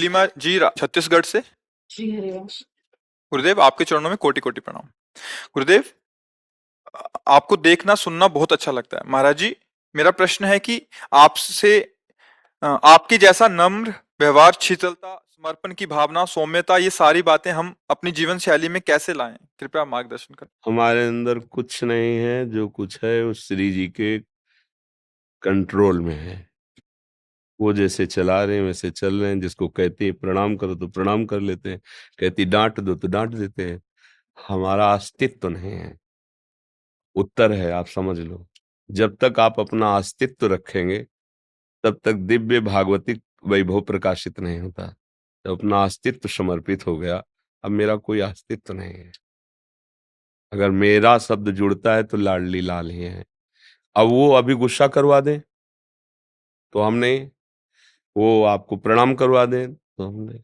नीलिमा जी छत्तीसगढ़ से। श्री हरिवंश। गुरुदेव, आपके चरणों में कोटि कोटि प्रणाम। गुरुदेव, आपको देखना सुनना बहुत अच्छा लगता है। महाराज जी, मेरा प्रश्न है कि आपसे आपके जैसा नम्र व्यवहार, शीतलता, समर्पण की भावना, सौम्यता, ये सारी बातें हम अपनी जीवन शैली में कैसे लाएं? कृपया मार्गदर्शन करें। हमारे अंदर कुछ नहीं है, जो कुछ है वो श्री जी के कंट्रोल में है। वो जैसे चला रहे हैं वैसे चल रहे हैं। जिसको कहते हैं प्रणाम करो तो प्रणाम कर लेते हैं, कहती डांट दो तो डांट देते हैं। हमारा अस्तित्व नहीं है, उत्तर है, आप समझ लो। जब तक आप अपना अस्तित्व रखेंगे तब तक दिव्य भागवतिक वैभव प्रकाशित नहीं होता। जब अपना अस्तित्व समर्पित हो गया, अब मेरा कोई अस्तित्व नहीं है। अगर मेरा शब्द जुड़ता है तो लाडली लाल ही है। अब वो अभी गुस्सा करवा दें तो हम नहीं, वो आपको प्रणाम करवा दें तो हम नहीं।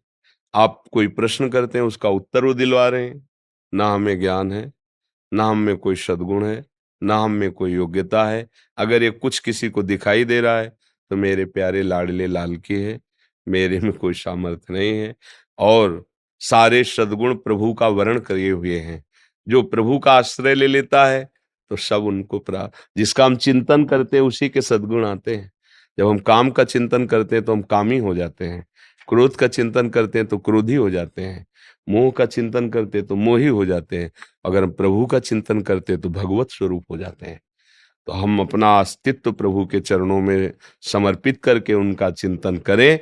आप कोई प्रश्न करते हैं उसका उत्तर वो दिलवा रहे हैं। ना हमें ज्ञान है, ना हम में कोई सद्गुण है, ना हम में कोई योग्यता है। अगर ये कुछ किसी को दिखाई दे रहा है तो मेरे प्यारे लाडले लाल की है, मेरे में कोई सामर्थ्य नहीं है। और सारे सद्गुण प्रभु का वर्ण करे हुए हैं। जो प्रभु का आश्रय ले लेता है तो सब उनको प्राप्त। जिसका हम चिंतन करते हैं उसी के सद्गुण आते हैं। जब हम काम का चिंतन करते हैं तो हम कामी हो जाते हैं। क्रोध का चिंतन करते हैं तो क्रोधी हो जाते हैं। मोह का चिंतन करते हैं तो मोही हो जाते हैं। अगर हम प्रभु का चिंतन करते हैं तो भगवत स्वरूप हो जाते हैं। तो हम अपना अस्तित्व प्रभु के चरणों में समर्पित करके उनका चिंतन करें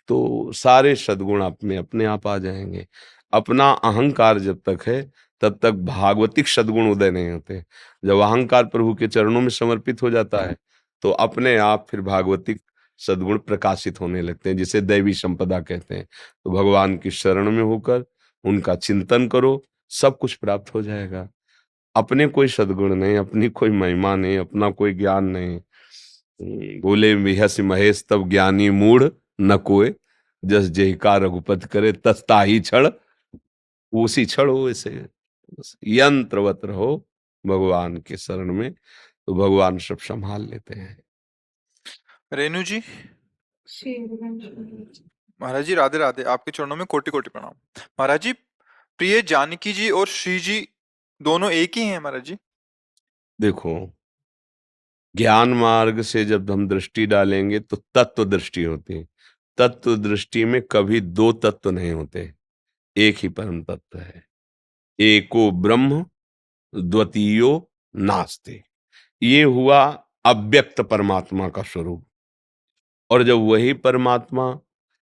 तो सारे सद्गुण आप में अपने आप आ जाएंगे। अपना अहंकार जब तक है तब तक भागवतिक सद्गुण उदय नहीं होते। जब अहंकार प्रभु के चरणों में समर्पित हो जाता है तो अपने आप फिर भागवतिक सद्गुण प्रकाशित होने लगते हैं, जिसे दैवी संपदा कहते हैं। तो भगवान की शरण में होकर उनका चिंतन करो, सब कुछ प्राप्त हो जाएगा। अपने कोई सद्गुण नहीं, अपनी कोई महिमा नहीं, अपना कोई ज्ञान नहीं। बोले बिहस महेश तब ज्ञानी मूढ़ न कोय, जस जहिका रघुपति करे तस ताहि छड़। उसी क्षण हो, ऐसे बस यंत्रवत रहो भगवान के शरण में, तो भगवान सब संभाल लेते हैं। रेणु जी। श्री हरिवंश। महाराज जी, राधे राधे। आपके चरणों में कोटि कोटि प्रणाम। महाराज जी, प्रिय जानकी जी और श्री जी दोनों एक ही हैं महाराज जी? देखो, ज्ञान मार्ग से जब हम दृष्टि डालेंगे तो तत्व दृष्टि होती है। तत्व दृष्टि में कभी दो तत्व नहीं होते, एक ही परम तत्व है। एको ब्रह्म द्वितीयो नास्ति। ये हुआ अव्यक्त परमात्मा का स्वरूप। और जब वही परमात्मा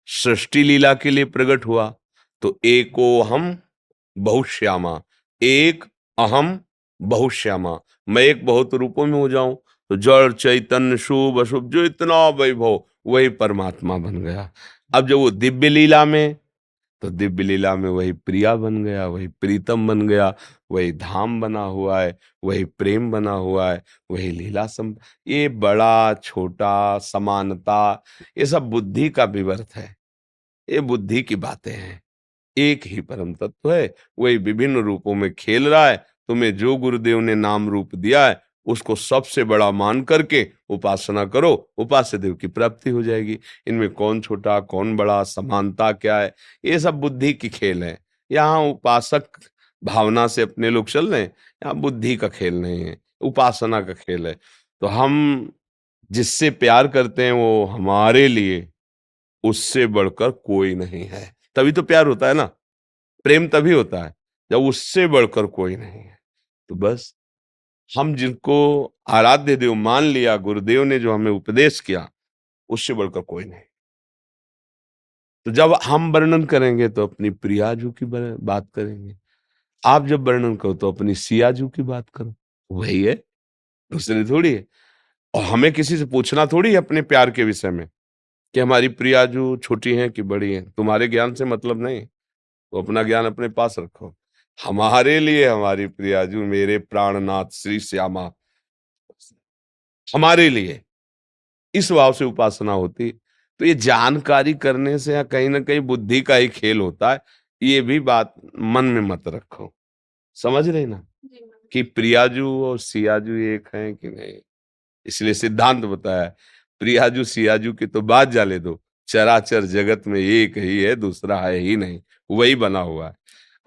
सृष्टि लीला के लिए प्रकट हुआ तो एको हम बहुश्यामा, एक अहम बहुश्यामा। मैं एक बहुत रूपों में हो जाऊं तो जड़ चैतन्य शुभ अशुभ जो इतना वैभव वही परमात्मा बन गया। अब जब वो दिव्य लीला में, तो दिव्य लीला में वही प्रिया बन गया, वही प्रीतम बन गया, वही धाम बना हुआ है, वही प्रेम बना हुआ है, वही लीला सम। ये बड़ा छोटा समानता, ये सब बुद्धि का विवर्त है, ये बुद्धि की बातें हैं। एक ही परम तत्व है, वही विभिन्न रूपों में खेल रहा है। तुम्हें जो गुरुदेव ने नाम रूप दिया है उसको सबसे बड़ा मान करके उपासना करो, उपास्य देव की प्राप्ति हो जाएगी। इनमें कौन छोटा कौन बड़ा, समानता क्या है, ये सब बुद्धि की खेल है। यहाँ उपासक भावना से अपने लोग चल रहे हैं, यहाँ बुद्धि का खेल नहीं है, उपासना का खेल है। तो हम जिससे प्यार करते हैं वो हमारे लिए उससे बढ़कर कोई नहीं है। तभी तो प्यार होता है ना, प्रेम तभी होता है जब उससे बढ़कर कोई नहीं है। तो बस हम जिनको आराध्य देव मान लिया, गुरुदेव ने जो हमें उपदेश किया, उससे बढ़कर कोई नहीं। तो जब हम वर्णन करेंगे तो अपनी प्रियाजू की बात करेंगे। आप जब वर्णन करो तो अपनी सियाजू की बात करो, वही है, दूसरे थोड़ी है। और हमें किसी से पूछना थोड़ी है अपने प्यार के विषय में कि हमारी प्रियाजू छोटी हैं कि बड़ी हैं। तुम्हारे ज्ञान से मतलब नहीं, तो अपना ज्ञान अपने पास रखो। हमारे लिए हमारी प्रियाजू मेरे प्राणनाथ श्री श्यामा, हमारे लिए इस भाव से उपासना होती। तो ये जानकारी करने से या कहीं ना कहीं बुद्धि का ही खेल होता है, ये भी बात मन में मत रखो। समझ रहे ना कि प्रियाजू और सियाजू एक हैं कि नहीं। इसलिए सिद्धांत बताया, प्रियाजू सियाजू की तो बात जाले दो, चराचर जगत में एक ही है, दूसरा है ही नहीं, वही बना हुआ है।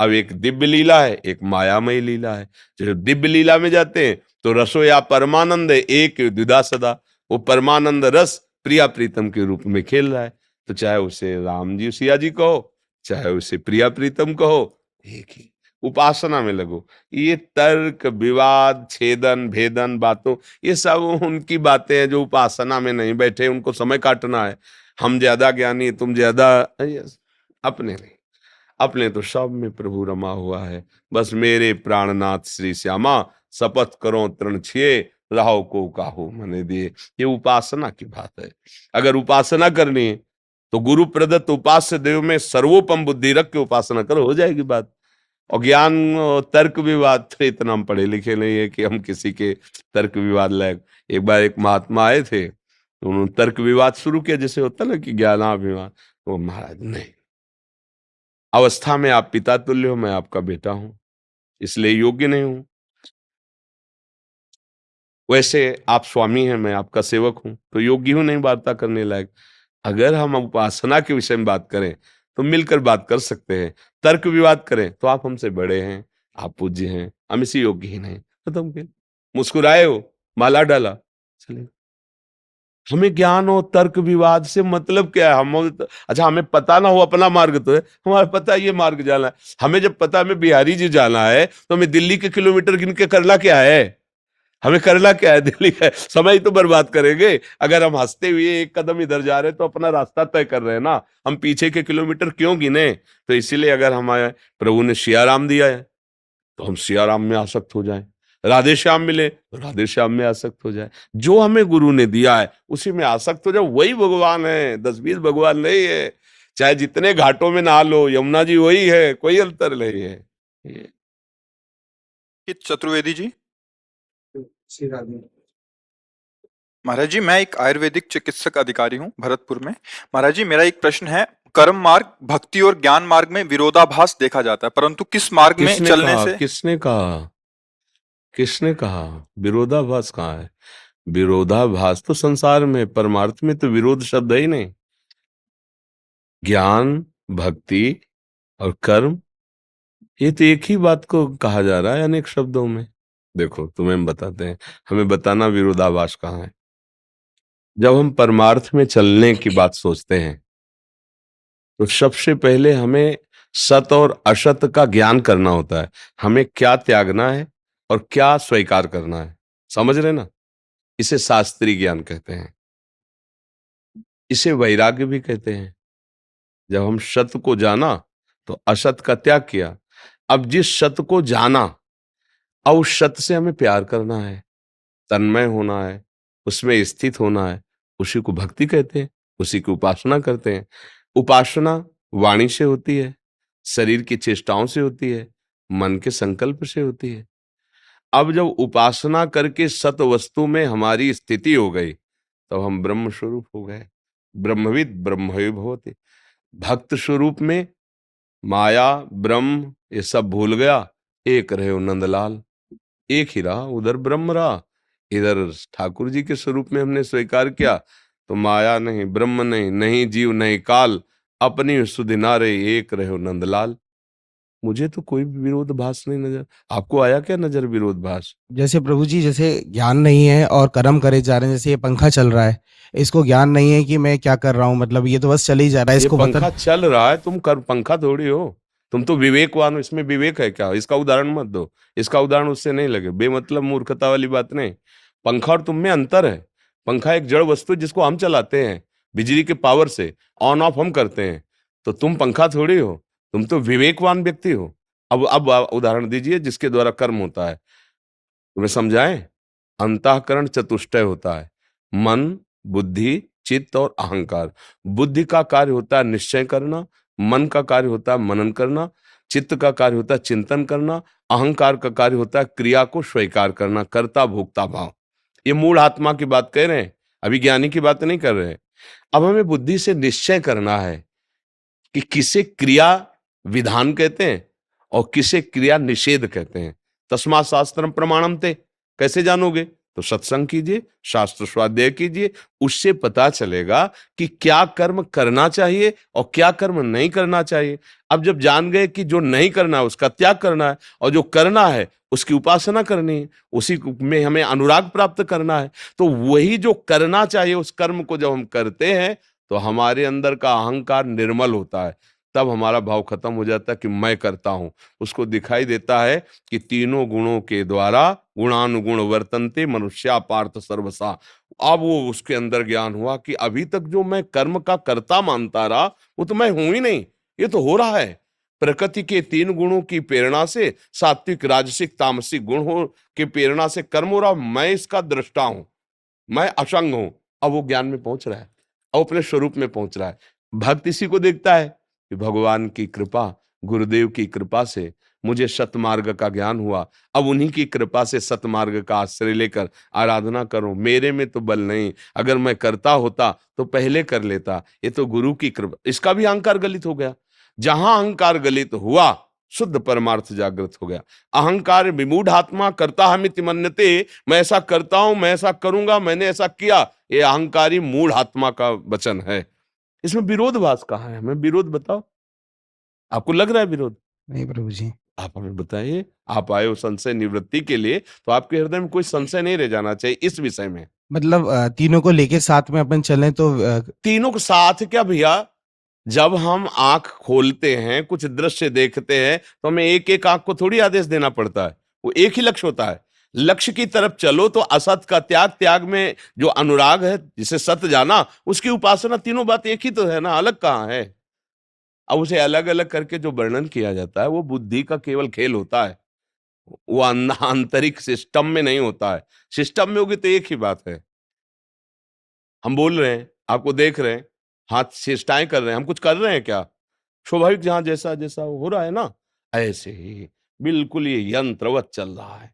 अब एक दिव्य लीला है, एक मायामयी लीला है। जो दिव्य लीला में जाते हैं तो रसो या परमानंद है, एक द्विधा सदा। वो परमानंद रस प्रिया प्रीतम के रूप में खेल रहा है। तो चाहे उसे राम जी सिया जी कहो, चाहे उसे प्रिया प्रीतम कहो, एक ही। उपासना में लगो। ये तर्क विवाद छेदन भेदन बातों, ये सब उनकी बातें हैं जो उपासना में नहीं बैठे, उनको समय काटना है। हम ज्यादा ज्ञानी, तुम ज्यादा, अपने नहीं। अपने तो सब में प्रभु रमा हुआ है। बस मेरे प्राणनाथ श्री श्यामा, शपथ करो तृण छिए, राहो को काहू मने दिए। ये उपासना की बात है। अगर उपासना करनी है तो गुरु प्रदत्त उपास्य देव में सर्वोपम बुद्धि रख के उपासना करो, हो जाएगी बात। और ज्ञान और तर्क विवाद तो इतना हम पढ़े लिखे नहीं है कि हम किसी के तर्क विवाद लायक। एक बार एक महात्मा आए थे, तो उन्होंने तर्क विवाद शुरू किया, जैसे होता ना कि ज्ञानाभिमान। तो महाराज नहीं, अवस्था में आप पिता तुल्य हो, मैं आपका बेटा हूं, इसलिए योग्य नहीं हूं। वैसे आप स्वामी हैं, मैं आपका सेवक हूं, तो योग्य हूं नहीं वार्ता करने लायक। अगर हम उपासना के विषय में बात करें तो मिलकर बात कर सकते हैं। तर्क विवाद करें तो आप हमसे बड़े हैं, आप पूज्य हैं, हम इसी योग्य ही नहीं। खत्म किया। मुस्कुराए हो, माला डाला, चले। हमें ज्ञान और तर्क विवाद से मतलब क्या है? हम अच्छा, हमें पता ना हो अपना मार्ग तो है, हमारा पता है ये मार्ग जाना है। हमें जब पता हमें बिहारी जी जाना है तो हमें दिल्ली के किलोमीटर गिन के करना क्या है? हमें करना क्या है? दिल्ली का समय ही तो बर्बाद करेंगे। अगर हम हंसते हुए एक कदम इधर जा रहे हैं तो अपना रास्ता तय कर रहे हैं ना, हम पीछे के किलोमीटर क्यों गिने? तो इसीलिए अगर हमारे प्रभु ने सियाराम दिया है तो हम सियाराम में आसक्त हो जाएं। राधे श्याम मिले तो राधे श्याम में आसक्त हो जाए। जो हमें गुरु ने दिया है उसी में आसक्त हो जाओ, वही भगवान है, 10-20 भगवान नहीं है। चाहे जितने घाटों में नहा लो, यमुना जी वही है, कोई अंतर नहीं है। कि चतुर्वेदी जी, श्री राधे। महाराज जी मैं एक आयुर्वेदिक चिकित्सक अधिकारी हूँ भरतपुर में। महाराज जी मेरा एक प्रश्न है, कर्म मार्ग, भक्ति और ज्ञान मार्ग में विरोधाभास देखा जाता है, परंतु किस मार्ग में किसने चलने कहा? से किसने कहा? किसने कहा? विरोधाभास कहाँ है? विरोधाभास तो संसार में, परमार्थ में तो विरोध शब्द है ही नहीं। ज्ञान, भक्ति और कर्म, ये तो एक ही बात को कहा जा रहा है अनेक शब्दों में। देखो तुम्हें हम बताते हैं, हमें बताना विरोधाभास कहाँ है। जब हम परमार्थ में चलने की बात सोचते हैं तो सबसे पहले हमें सत और असत का ज्ञान करना होता है। हमें क्या त्यागना है और क्या स्वीकार करना है, समझ रहे ना? इसे शास्त्रीय ज्ञान कहते हैं, इसे वैराग्य भी कहते हैं। जब हम सत को जाना तो असत का त्याग किया। अब जिस सत को जाना, अब उस सत से हमें प्यार करना है, तन्मय होना है, उसमें स्थित होना है, उसी को भक्ति कहते हैं, उसी की उपासना करते हैं। उपासना वाणी से होती है, शरीर की चेष्टाओं से होती है, मन के संकल्प से होती है। अब जब उपासना करके सत वस्तु में हमारी स्थिति हो गई तो हम ब्रह्म स्वरूप हो गए। ब्रह्मविद ब्रह्मवि भवति। भक्त स्वरूप में माया ब्रह्म ये सब भूल गया, एक रहे नंदलाल। एक ही रहा, उधर ब्रह्म रहा, इधर ठाकुर जी के स्वरूप में हमने स्वीकार किया। तो माया नहीं, ब्रह्म नहीं, नहीं जीव नहीं काल, अपनी सुधि नारे एक रहे नंदलाल। मुझे तो कोई भी विरोधाभास नहीं नजर। आपको आया क्या नजर विरोधाभास? जैसे प्रभु जी, जैसे ज्ञान नहीं है और कर्म करे जा रहे हैं, जैसे ये पंखा चल रहा है, इसको ज्ञान नहीं है कि मैं क्या कर रहा हूँ, मतलब ये तो बस चल ही जा रहा है, ये इसको पंखा चल रहा है, तुम कर पंखा थोड़ी हो। तुम तो विवेकवान हो, इसमें विवेक है क्या? इसका उदाहरण मत दो, इसका उदाहरण उससे नहीं लगे, बेमतलब मूर्खता वाली बात नहीं। पंखा और तुम में अंतर है। पंखा एक जड़ वस्तु है जिसको हम चलाते हैं, बिजली के पावर से ऑन ऑफ हम करते हैं। तो तुम पंखा थोड़ी हो, तुम तो विवेकवान व्यक्ति हो। अब उदाहरण दीजिए जिसके द्वारा कर्म होता है, तुम्हें समझाएं। अंतःकरण चतुष्टय होता है, मन, बुद्धि, चित्त और अहंकार। बुद्धि का कार्य होता है निश्चय करना, मन का कार्य होता है मनन करना, चित्त का कार्य होता है चिंतन करना, अहंकार का कार्य होता है क्रिया को स्वीकार करना, कर्ता भोक्ता भाव। ये मूल आत्मा की बात कह रहे हैं, अभी ज्ञानी की बात नहीं कर रहे हैं। अब हमें बुद्धि से निश्चय करना है कि किसे क्रिया विधान कहते हैं और किसे क्रिया निषेध कहते हैं। तस्मात् शास्त्रम प्रमाणम ते, कैसे जानोगे? तो सत्संग कीजिए, शास्त्र स्वाध्याय कीजिए, उससे पता चलेगा कि क्या कर्म करना चाहिए और क्या कर्म नहीं करना चाहिए। अब जब जान गए कि जो नहीं करना है उसका त्याग करना है और जो करना है उसकी उपासना करनी है, उसी में हमें अनुराग प्राप्त करना है, तो वही जो करना चाहिए उस कर्म को जब हम करते हैं तो हमारे अंदर का अहंकार निर्मल होता है। तब हमारा भाव खत्म हो जाता है कि मैं करता हूं। उसको दिखाई देता है कि तीनों गुणों के द्वारा गुणानुगुण वर्तन्ते मनुष्या पार्थ सर्वसा। अब वो उसके अंदर ज्ञान हुआ कि अभी तक जो मैं कर्म का कर्ता मानता रहा वो तो मैं हूं ही नहीं, ये तो हो रहा है। प्रकृति के तीन गुणों की प्रेरणा से, सात्विक राजसिक तामसिक गुण हो के प्रेरणा से कर्म हो रहा, मैं इसका दृष्टा हूं, मैं असंग हूं। अब वो ज्ञान में पहुंच रहा है, अब अपने स्वरूप में पहुंच रहा है। भक्त इसी को देखता है कि भगवान की कृपा, गुरुदेव की कृपा से मुझे सतमार्ग का ज्ञान हुआ। अब उन्हीं की कृपा से सतमार्ग का आश्रय लेकर आराधना करूं। मेरे में तो बल नहीं, अगर मैं करता होता तो पहले कर लेता, ये तो गुरु की कृपा। इसका भी अहंकार गलित हो गया। जहां अहंकार गलित हुआ शुद्ध परमार्थ जागृत हो गया। अहंकार विमूढ़ आत्मा करता हमिति मन्यते, मैं ऐसा करता हूं, मैं ऐसा करूंगा, मैंने ऐसा किया, ये अहंकारी मूढ़ आत्मा का वचन है। इसमें विरोधभास कहाँ है? हमें विरोध बताओ। आपको लग रहा है विरोध? नहीं प्रभु जी। आप हमें बताइए। आप आए हो संशय निवृत्ति के लिए, तो आपके हृदय में कोई संशय नहीं रह जाना चाहिए इस विषय में। मतलब तीनों को लेके साथ में अपन चलें तो तीनों के साथ क्या भैया, जब हम आंख खोलते हैं, कुछ दृश्य देखते हैं, तो हमें एक एक आंख को थोड़ी आदेश देना पड़ता है। वो एक ही लक्ष्य होता है। लक्ष्य की तरफ चलो तो असत का त्याग, त्याग में जो अनुराग है, जिसे सत्य जाना, उसकी उपासना, तीनों बात एक ही तो है ना, अलग कहाँ है? अब उसे अलग अलग करके जो वर्णन किया जाता है वो बुद्धि का केवल खेल होता है। वो आंतरिक सिस्टम में नहीं होता है। सिस्टम में होगी तो एक ही बात है। हम बोल रहे हैं, आपको देख रहे हैं, हाथ चेष्टाएं कर रहे हैं, हम कुछ कर रहे हैं क्या? स्वाभाविक जहां जैसा जैसा हो रहा है ना, ऐसे ही बिल्कुल ये यंत्रवत चल रहा है।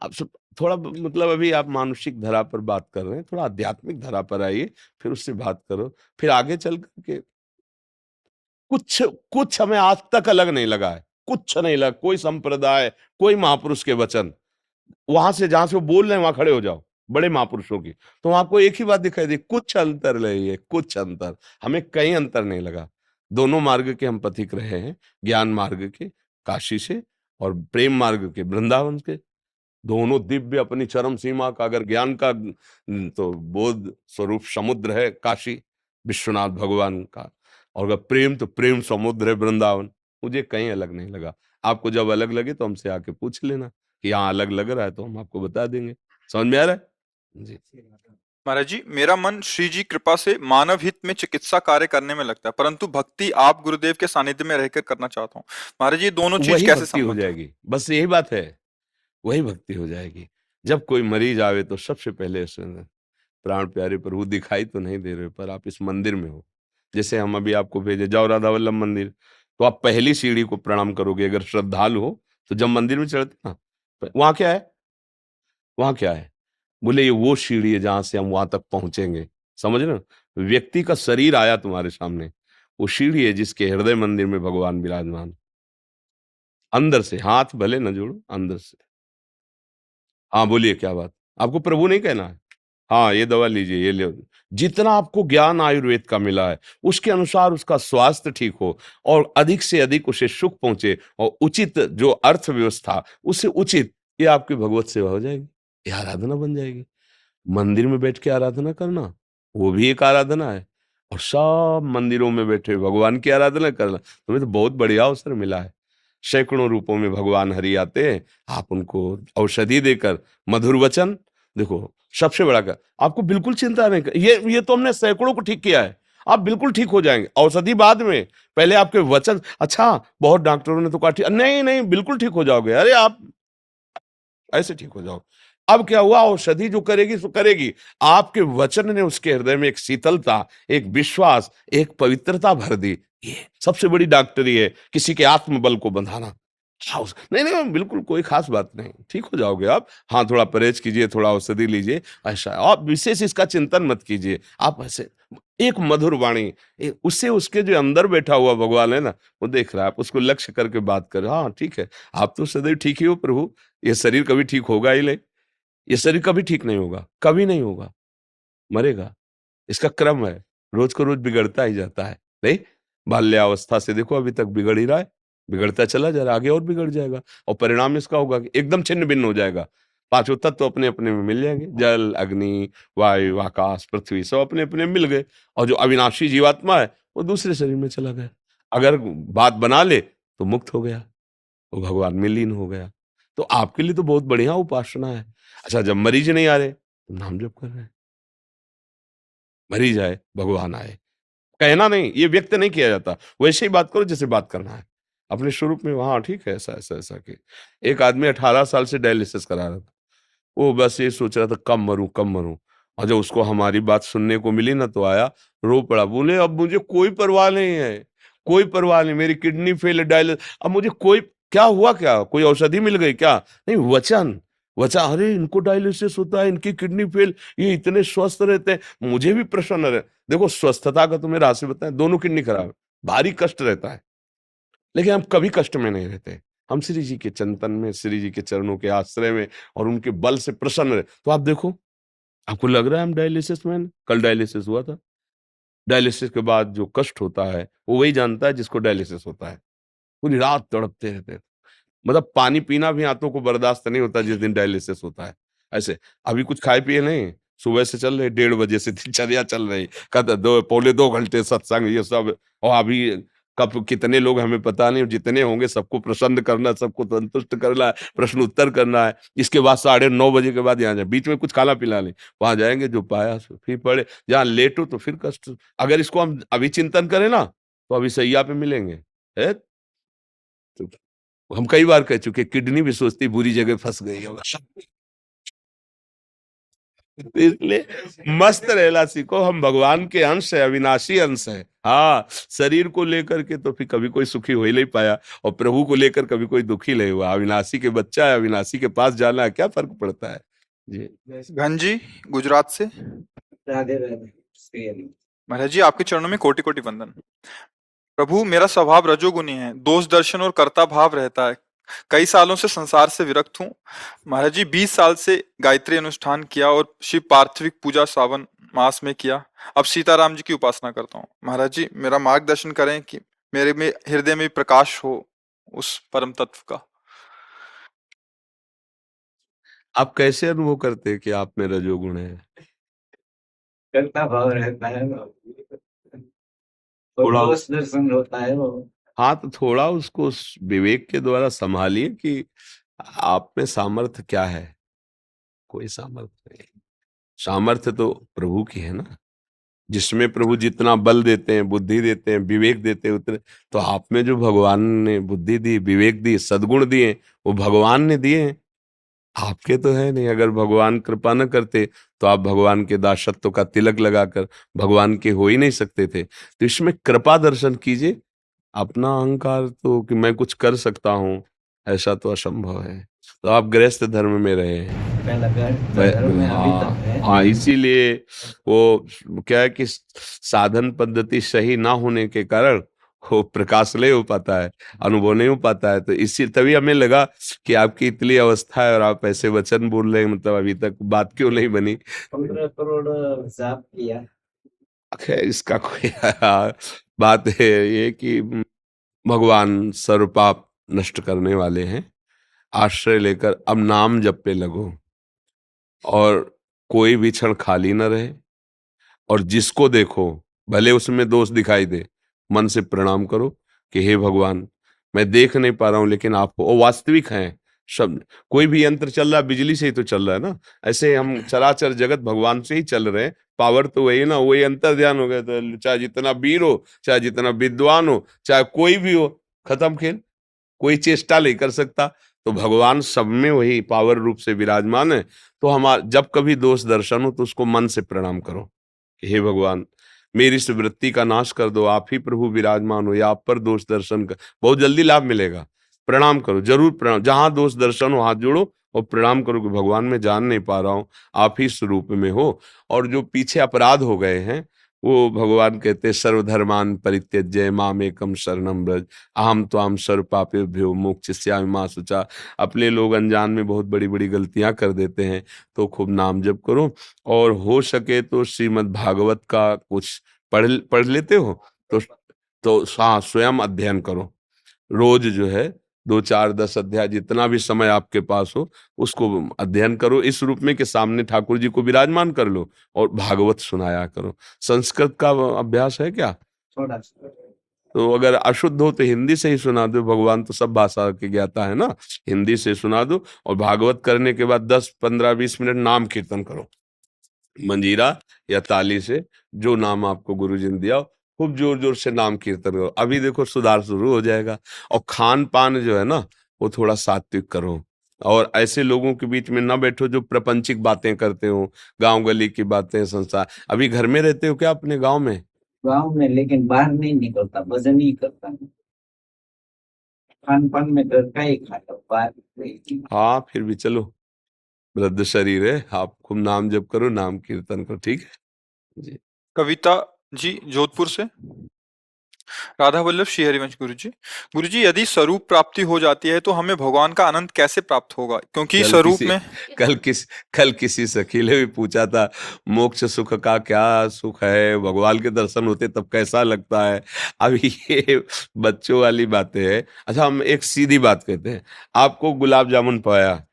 अब थोड़ा मतलब अभी आप मानसिक धरा पर बात कर रहे हैं, थोड़ा आध्यात्मिक धरा पर आइए, फिर उससे बात करो, फिर आगे चल करके कुछ कुछ हमें आज तक अलग नहीं लगा है, कुछ नहीं लगा। कोई संप्रदाय, कोई महापुरुष के वचन, वहां से जहां से वो बोल रहे हैं वहां खड़े हो जाओ, बड़े महापुरुषों की, तो आपको एक ही बात दिखाई दी, कुछ अंतर नहीं है, कुछ अंतर। हमें कहीं अंतर नहीं लगा। दोनों मार्ग के हम पथिक रहे हैं, ज्ञान मार्ग के काशी से और प्रेम मार्ग के वृंदावन के। दोनों दिव्य अपनी चरम सीमा का, अगर ज्ञान का तो बोध स्वरूप समुद्र है काशी विश्वनाथ भगवान का, और अगर प्रेम तो प्रेम समुद्र है वृंदावन। मुझे कहीं अलग नहीं लगा। आपको जब अलग लगे तो हमसे आके पूछ लेना कि यहाँ अलग लग रहा है, तो हम आपको बता देंगे। समझ में आ रहा है जी? महाराज जी, मेरा मन श्री जी कृपा से मानव हित में चिकित्सा कार्य करने में लगता है, परंतु भक्ति आप गुरुदेव के सानिध्य में रहकर करना चाहता हूँ। महाराज जी, दोनों चीज वही कैसे भक्ति हो संबंध है? जाएगी, बस यही बात है, वही भक्ति हो जाएगी। जब कोई मरीज आवे तो सबसे पहले उसमें प्राण प्यारे प्रभु दिखाई तो नहीं दे रहे, पर आप इस मंदिर में हो। जैसे हम अभी आपको भेजे, जाओ राधा वल्लभ मंदिर, तो आप पहली सीढ़ी को प्रणाम करोगे अगर श्रद्धालु हो। तो जब मंदिर में चढ़ते ना, वहां क्या है? वहां क्या है? बोले ये वो सीढ़ी है जहां से हम वहां तक पहुंचेंगे। समझ रहे हो? व्यक्ति का शरीर आया तुम्हारे सामने, वो सीढ़ी है जिसके हृदय मंदिर में भगवान विराजमान। अंदर से हाथ भले न जोड़ो, अंदर से। हाँ बोलिए, क्या बात? आपको प्रभु नहीं कहना है? हाँ, ये दवा लीजिए, ये ले। जितना आपको ज्ञान आयुर्वेद का मिला है उसके अनुसार उसका स्वास्थ्य ठीक हो और अधिक से अधिक उसे सुख पहुंचे और उचित जो अर्थव्यवस्था उससे उचित, ये आपकी भगवत सेवा हो जाएगी, ये आराधना बन जाएगी। मंदिर में बैठ के आराधना करना वो भी एक आराधना है, और सब मंदिरों में बैठे भगवान की आराधना करना, तुम्हें तो बहुत बढ़िया अवसर मिला है। सैकड़ों रूपों में भगवान हरि आते हैं, आप उनको औषधि देकर मधुर वचन, देखो सबसे बड़ा क्या, आपको बिल्कुल चिंता नहीं कर, ये तो हमने सैकड़ों को ठीक किया है। आप बिल्कुल ठीक हो जाएंगे, औषधि बाद में, पहले आपके वचन। अच्छा, बहुत डॉक्टरों ने तो कहा ठीक, नहीं नहीं बिल्कुल ठीक हो जाओगे, अरे आप ऐसे ठीक हो जाओ। अब क्या हुआ, औषधि जो करेगी सो करेगी, आपके वचन ने उसके हृदय में एक शीतलता, एक विश्वास, एक पवित्रता भर दी। ये सबसे बड़ी डॉक्टरी है, किसी के आत्मबल को बंधाना। नहीं नहीं बिल्कुल कोई खास बात नहीं, ठीक हो जाओगे आप। हाँ, थोड़ा परहेज कीजिए, थोड़ा औषधि लीजिए, ऐसा आप विशेष इसका चिंतन मत कीजिए। आप ऐसे एक मधुर वाणी, उससे उसके जो अंदर बैठा हुआ भगवान है ना, वो देख रहा है, आप उसको लक्ष्य करके बात कर, हाँ ठीक है, आप तो सदैव ठीक ही हो प्रभु, ये शरीर कभी ठीक होगा ही नहीं। ये शरीर कभी ठीक नहीं होगा, कभी नहीं होगा, मरेगा। इसका क्रम है, रोज को रोज बिगड़ता ही जाता है। नहीं, बाल्यावस्था से देखो अभी तक बिगड़ ही रहा है, बिगड़ता चला जा रहा है, आगे और बिगड़ जाएगा और परिणाम इसका होगा कि एकदम छिन्न भिन्न हो जाएगा। पांचों तत्व तो अपने अपने में मिल जाएंगे, जल, अग्नि, वायु, आकाश, पृथ्वी सब अपने अपने में मिल गए और जो अविनाशी जीवात्मा है वो दूसरे शरीर में चला गया। अगर बात बना ले तो मुक्त हो गया, वो भगवान में लीन हो गया। तो आपके लिए तो बहुत बढ़िया उपासना है। अच्छा, जब मरीज नहीं आ रहे तो नाम जप कर रहे हैं, मरीज आए भगवान आए, कहना नहीं, ये व्यक्त नहीं किया जाता, वैसे ही बात करो जैसे बात करना है अपने स्वरूप में। वहां ठीक है, ऐसा ऐसा ऐसा कि एक आदमी 18 साल से डायलिसिस करा रहा था, वो बस ये सोच रहा था कब मरूं कब मरूं, और जब उसको हमारी बात सुनने को मिली ना तो आया, रो पड़ा, बोले अब मुझे कोई परवाह नहीं है, कोई परवाह नहीं, मेरी किडनी फेल है, डायलिसिस, अब मुझे कोई, क्या हुआ, क्या कोई औषधि मिल गई क्या, नहीं, वचन वचन, अरे इनको डायलिसिस होता है, इनकी किडनी फेल, ये इतने स्वस्थ रहते हैं, मुझे भी प्रसन्न रहे। देखो स्वस्थता का तुम्हें राशि बताएं, दोनों किडनी खराब है, भारी कष्ट रहता है, लेकिन हम कभी कष्ट में नहीं रहते। हम श्री जी के चिंतन में, श्री जी के चरणों के आश्रय में और उनके बल से प्रसन्न रहे। तो आप देखो, आपको लग रहा है हम डायलिसिस में हैं? कल डायलिसिस हुआ था। डायलिसिस के बाद जो कष्ट होता है वो वही जानता है जिसको डायलिसिस होता है। पूरी रात तड़पते रहते हैं, मतलब पानी पीना भी आंतों को बर्दाश्त नहीं होता जिस दिन डायलिसिस होता है। ऐसे अभी कुछ खाए पिए नहीं, सुबह से चल रहे, 1:30 बजे से दिनचर्या चल रही, कद 2 पौने 2 घंटे सत्संग ये सब, और अभी कब कितने लोग हमें पता नहीं, जितने होंगे सबको प्रसन्न करना, सबको संतुष्ट करना है, प्रश्न उत्तर करना है। इसके बाद 9:30 बजे के बाद यहाँ जाए, बीच में कुछ खाना पीना नहीं, वहां जाएंगे, जो पाया सो फिर पढ़े, जहाँ लेटो तो फिर कष्ट। अगर इसको हम अभी चिंतन करें ना तो अभी सैया पे मिलेंगे, है? तो हम कई बार कह चुके, किडनी भी सोचती बुरी जगह फंस गई होगा। तो इसलिए मस्त रहना सीखो, हम भगवान के अंश है, अविनाशी अंश है। हाँ, शरीर को लेकर के तो फिर कभी कोई सुखी हो ही नहीं पाया, और प्रभु को लेकर कभी कोई दुखी नहीं हुआ। अविनाशी के बच्चा है, अविनाशी के पास जाना है, क्या फर्क पड़ता है जी। घन जी गुजरात से। राधे राधे। महाराज जी, आपके चरणों में कोटि कोटि वंदन। प्रभु, मेरा स्वभाव रजोगुनी है, दोष दर्शन और कर्ता भाव रहता है। कई सालों से संसार से विरक्त हूँ। महाराज जी, 20 साल से गायत्री अनुष्ठान किया और शिव पार्थिविक पूजा सावन मास में किया। अब सीताराम जी की उपासना करता हूँ। महाराज जी, मेरा मार्गदर्शन करें कि मेरे में हृदय में प्रकाश हो उस परम तत्व का। आप कैसे अनुभव करते हैं कि आप में रजोगुण है? करता भाव रहता है वो, और थोड़ा दोष दर्शन होता है वो। हाँ, तो थोड़ा उसको विवेक के द्वारा संभालिए कि आप में सामर्थ्य क्या है। कोई सामर्थ्य नहीं, सामर्थ्य तो प्रभु की है ना, जिसमें प्रभु जितना बल देते हैं, बुद्धि देते हैं, विवेक देते हैं, उतने तो आप में जो भगवान ने बुद्धि दी, विवेक दी, सद्गुण दिए, वो भगवान ने दिए हैं, आपके तो है नहीं। अगर भगवान कृपा न करते तो आप भगवान के दासत्व का तिलक लगाकर भगवान के हो ही नहीं सकते थे। तो इसमें कृपा दर्शन कीजिए। अपना अहंकार तो कि मैं कुछ कर सकता हूँ, ऐसा तो असंभव है। तो आप गृहस्थ धर्म में रहे हैं। पहला धर्म में अभी तक है। हाँ, इसीलिए वो क्या है कि साधन पद्धति सही ना होने के कारण वो प्रकाश नहीं हो पाता है, अनुभव नहीं हो पाता है। तो इसी तभी हमें लगा कि आपकी इतनी अवस्था है और आप ऐसे वचन बोल रहे हैं, मतलब अभी तक बात क्यों नहीं बनी। 15 करोड़ जाप किया। खैर, इसका कोई बात है ये कि भगवान सर्व पाप नष्ट करने वाले हैं। आश्रय लेकर अब नाम जप पे लगो और कोई भी क्षण खाली न रहे, और जिसको देखो भले उसमें दोष दिखाई दे, मन से प्रणाम करो कि हे भगवान, मैं देख नहीं पा रहा हूं लेकिन आप हो, और वास्तविक हैं शब्द। कोई भी यंत्र चल रहा है बिजली से ही तो चल रहा है ना, ऐसे हम चराचर जगत भगवान से ही चल रहे हैं। पावर तो वही ना, वही अंतर ध्यान हो गया। तो चाहे जितना वीर हो, चाहे जितना विद्वान हो, चाहे कोई भी हो, खत्म खेल, कोई चेष्टा नहीं कर सकता। तो भगवान सब में वही पावर रूप से विराजमान है। तो हमारा जब कभी दोष दर्शन हो तो उसको मन से प्रणाम करो कि हे भगवान, मेरी इस वृत्ति का नाश कर दो, आप ही प्रभु विराजमान हो, या आप पर दोष दर्शन कर, बहुत जल्दी लाभ मिलेगा। प्रणाम करो, जरूर प्रणाम, जहां दोष दर्शन हो हाथ जोड़ो और प्रणाम करो कि भगवान मैं जान नहीं पा रहा हूं, आप ही स्वरूप में हो। और जो पीछे अपराध हो गए हैं वो भगवान कहते सर्वधर्मान परित्यज्य मामेकम शरणम व्रज अहम त्वाम सर्व पापेभ्यो मोक्षयिष्यामि मा शुचा। अपने लोग अनजान में बहुत बड़ी बड़ी गलतियां कर देते हैं, तो खूब नाम जप करो, और हो सके तो श्रीमद् भागवत का कुछ पढ़ पढ़ लेते हो तो हाँ, स्वयं अध्ययन करो। रोज जो है 2 4 10 अध्याय जितना भी समय आपके पास हो उसको अध्ययन करो, इस रूप में कि सामने ठाकुर जी को विराजमान कर लो और भागवत सुनाया करो। संस्कृत का अभ्यास है क्या? थोड़ा सा। तो अगर अशुद्ध हो तो हिंदी से ही सुना दो, भगवान तो सब भाषा के ज्ञाता है ना, हिंदी से सुना दो। और भागवत करने के बाद 10 15 20 मिनट नाम कीर्तन करो, मंजीरा या ताली से, जो नाम आपको गुरुजी ने दिया हो, खूब जोर जोर से नाम कीर्तन करो। अभी देखो सुधार शुरू हो जाएगा। और खान पान जो है ना, वो थोड़ा सात्विक करो, और ऐसे लोगों के बीच में ना बैठो जो प्रपंचिक बातें करते हो, गांव गली की बातें, संसार। अभी घर में रहते हो क्या अपने गांव में? गाँव में, लेकिन बाहर नहीं निकलता, भजन ही करता हूँ। खान पान में घर का ही खाता हूँ, बाहर नहीं। हाँ, फिर भी चलो, वृद्ध शरीर है, आप खूब नाम जप करो, नाम कीर्तन करो, ठीक है जी। कविता जी जोधपुर से। राधा वल्लभ श्री हरिवंश गुरुजी। गुरुजी, यदि स्वरूप प्राप्ति हो जाती है तो हमें भगवान का आनंद कैसे प्राप्त होगा? क्योंकि कल स्वरूप किसी में कल किसी सखी ने भी पूछा था, मोक्ष सुख का क्या सुख है, भगवान के दर्शन होते तब कैसा लगता है। अब ये बच्चों वाली बातें हैं। अच्छा, हम एक सीधी बात कहते हैं, आपको गुलाब जामुन पाया,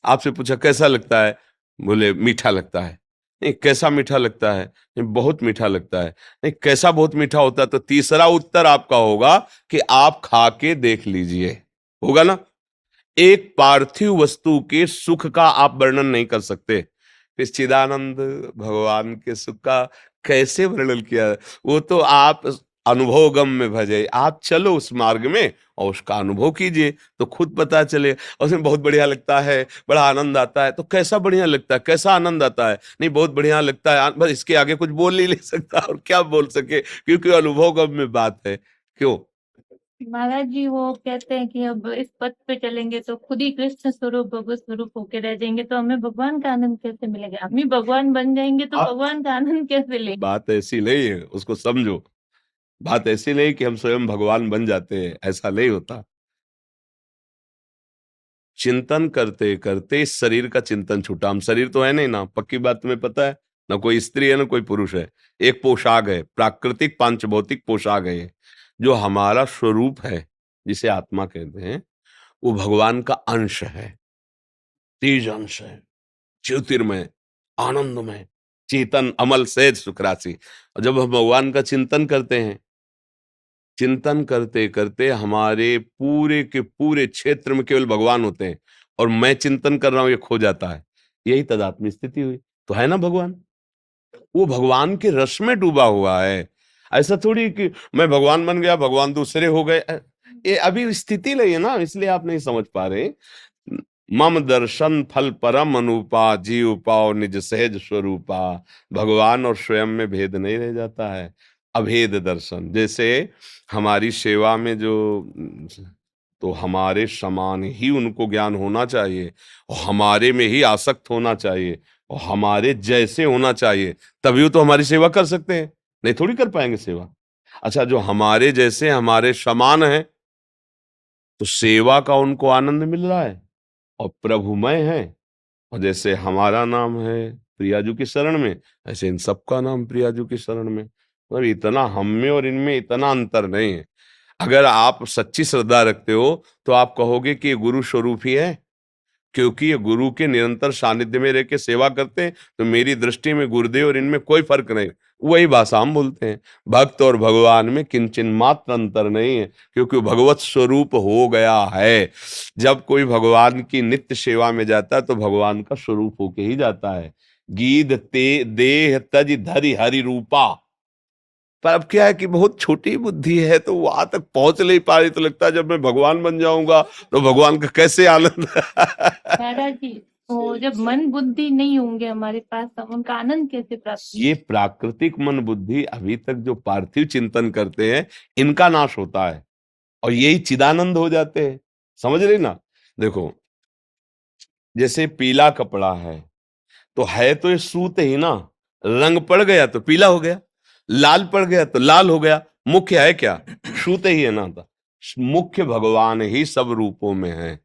आपसे पूछा कैसा लगता है, बोले मीठा लगता है। नहीं, कैसा मीठा लगता है? नहीं, बहुत मीठा लगता है। नहीं, कैसा बहुत मीठा होता है? तो तीसरा उत्तर आपका होगा कि आप खा के देख लीजिए, होगा ना। एक पार्थिव वस्तु के सुख का आप वर्णन नहीं कर सकते, फिर चिदानंद भगवान के सुख का कैसे वर्णन किया? वो तो आप अनुभव गम में भजे, आप चलो उस मार्ग में और उसका अनुभव कीजिए तो खुद पता चले। और उसमें बहुत बढ़िया लगता है, बड़ा आनंद आता है, तो कैसा बढ़िया लगता है, कैसा आनंद आता है? नहीं, बहुत बढ़िया लगता है, बस इसके आगे कुछ बोल नहीं ले सकता, और क्या बोल सके, क्योंकि अनुभव गम में बात है। क्यों? महाराज जी वो कहते हैं कि अब इस पथ पे चलेंगे तो खुद ही कृष्ण स्वरूप भगवत स्वरूप होके रह जाएंगे, तो हमें भगवान का आनंद कैसे मिलेगा? हम ही भगवान बन जाएंगे तो अब भगवान का आनंद कैसे लेंगे? बात ऐसी नहीं है, उसको समझो। बात ऐसी नहीं कि हम स्वयं भगवान बन जाते हैं, ऐसा नहीं होता। चिंतन करते करते इस शरीर का चिंतन छूटा। हम शरीर तो है नहीं ना, पक्की बात तुम्हें पता है ना, कोई स्त्री है ना कोई पुरुष है। एक पोशाक है, प्राकृतिक पांचभौतिक पोशाक है ये। जो हमारा स्वरूप है, जिसे आत्मा कहते हैं, वो भगवान का अंश है, तेज अंश है, ज्योतिर्मय, आनंदमय, चेतन, अमल, सहज, सुख राशि। और जब हम भगवान का चिंतन करते हैं, चिंतन करते करते हमारे पूरे के पूरे क्षेत्र में केवल भगवान होते हैं, और मैं चिंतन कर रहा हूं ये खो जाता है। यही तदात्म्य स्थिति हुई, तो है ना भगवान। वो भगवान के रस में डूबा हुआ है। ऐसा थोड़ी कि मैं भगवान बन गया, भगवान दूसरे हो गए। ये अभी स्थिति नहीं है ना, इसलिए आप नहीं समझ पा रहे। मम दर्शन फल परम अनुपा, जीव पाओ निज सहज स्वरूपा। भगवान और स्वयं में भेद नहीं रह जाता है, अभेद दर्शन। जैसे हमारी सेवा में जो, तो हमारे समान ही उनको ज्ञान होना चाहिए, और हमारे में ही आसक्त होना चाहिए, और हमारे जैसे होना चाहिए, तभी तो हमारी सेवा कर सकते हैं, नहीं थोड़ी कर पाएंगे सेवा। अच्छा, जो हमारे जैसे हमारे समान है, तो सेवा का उनको आनंद मिल रहा है, और प्रभुमय है। और जैसे हमारा नाम है प्रियाजू की शरण में, ऐसे इन सबका नाम प्रियाजू की शरण में। मतलब इतना हम में और इनमें इतना अंतर नहीं है। अगर आप सच्ची श्रद्धा रखते हो तो आप कहोगे कि ये गुरु स्वरूप ही है, क्योंकि ये गुरु के निरंतर सानिध्य में रह के सेवा करते हैं, तो मेरी दृष्टि में गुरुदेव और इनमें कोई फर्क नहीं। वही भाषा हम बोलते हैं, भक्त और भगवान में किंचन मात्र अंतर नहीं है, क्योंकि वो भगवत स्वरूप हो गया है। जब कोई भगवान की नित्य सेवा में जाता है तो भगवान का स्वरूप होके ही जाता है। गीध ते देह तज धरि हरि रूपा। पर अब क्या है कि बहुत छोटी बुद्धि है, तो वहां तक पहुंच नहीं पा रही। तो लगता है जब मैं भगवान बन जाऊंगा तो भगवान का कैसे आनंद। महाराज जी, वो जब मन बुद्धि नहीं होंगे हमारे पास, तो उनका आनंद कैसे प्राप्त? ये प्राकृतिक मन बुद्धि अभी तक जो पार्थिव चिंतन करते हैं, इनका नाश होता है, और यही चिदानंद हो जाते हैं। समझ रही ना? देखो, जैसे पीला कपड़ा है, तो ये सूत ही ना, रंग पड़ गया तो पीला हो गया। लाल पड़ गया तो लाल हो गया। मुख्य है क्या? श्रुते ही है ना था। मुख्य भगवान ही सब रूपों में है।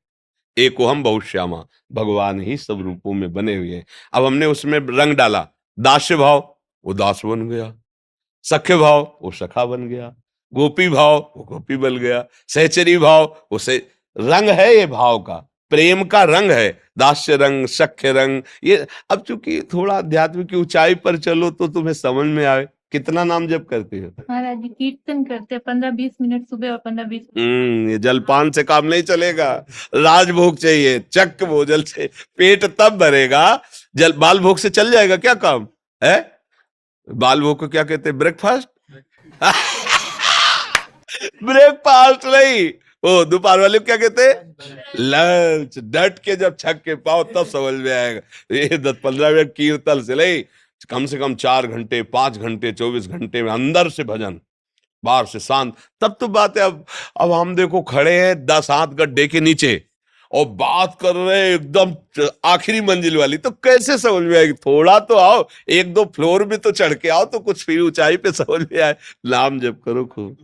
एको हम बहुश्यामा, भगवान ही सब रूपों में बने हुए हैं। अब हमने उसमें रंग डाला, दास्य भाव, वो दास बन गया। सख्य भाव, वो सखा बन गया। गोपी भाव, वो गोपी बन गया। सहचरी भाव, उसे रंग है, ये भाव का, प्रेम का रंग है। दास्य रंग, सख्य रंग, ये अब चूंकि थोड़ा अध्यात्म की ऊंचाई पर चलो तो तुम्हें समझ में आए। कितना नाम जप करते हो? महाराज जी कीर्तन करते 15-20 मिनट सुबह और 15-20 ये जलपान से काम नहीं चलेगा, राजभोग चाहिए, चक्क भोजन से पेट तब भरेगा। जल बाल भोग से चल जाएगा क्या काम है? बाल भोग को क्या कहते हैं? ब्रेकफास्ट। ब्रेकफास्ट नहीं, वो दोपहर वाले को क्या कहते हैं? लंच। डट के जब छक के पाओ तब समझ में आएगा। ये 10-15 मिनट कीर्तन से नहीं, कम से कम 4 घंटे, 5 घंटे, 24 घंटे में अंदर से भजन, बाहर से शांत, तब तो बात है। अब हम देखो खड़े हैं 10 हाथ गड्ढे के नीचे और बात कर रहे हैं एकदम आखिरी मंजिल वाली, तो कैसे समझ में आएगी? थोड़ा तो आओ, 1-2 फ्लोर भी तो चढ़ के आओ तो कुछ फिर ऊंचाई पे समझ में आए। नाम जप करो खूब।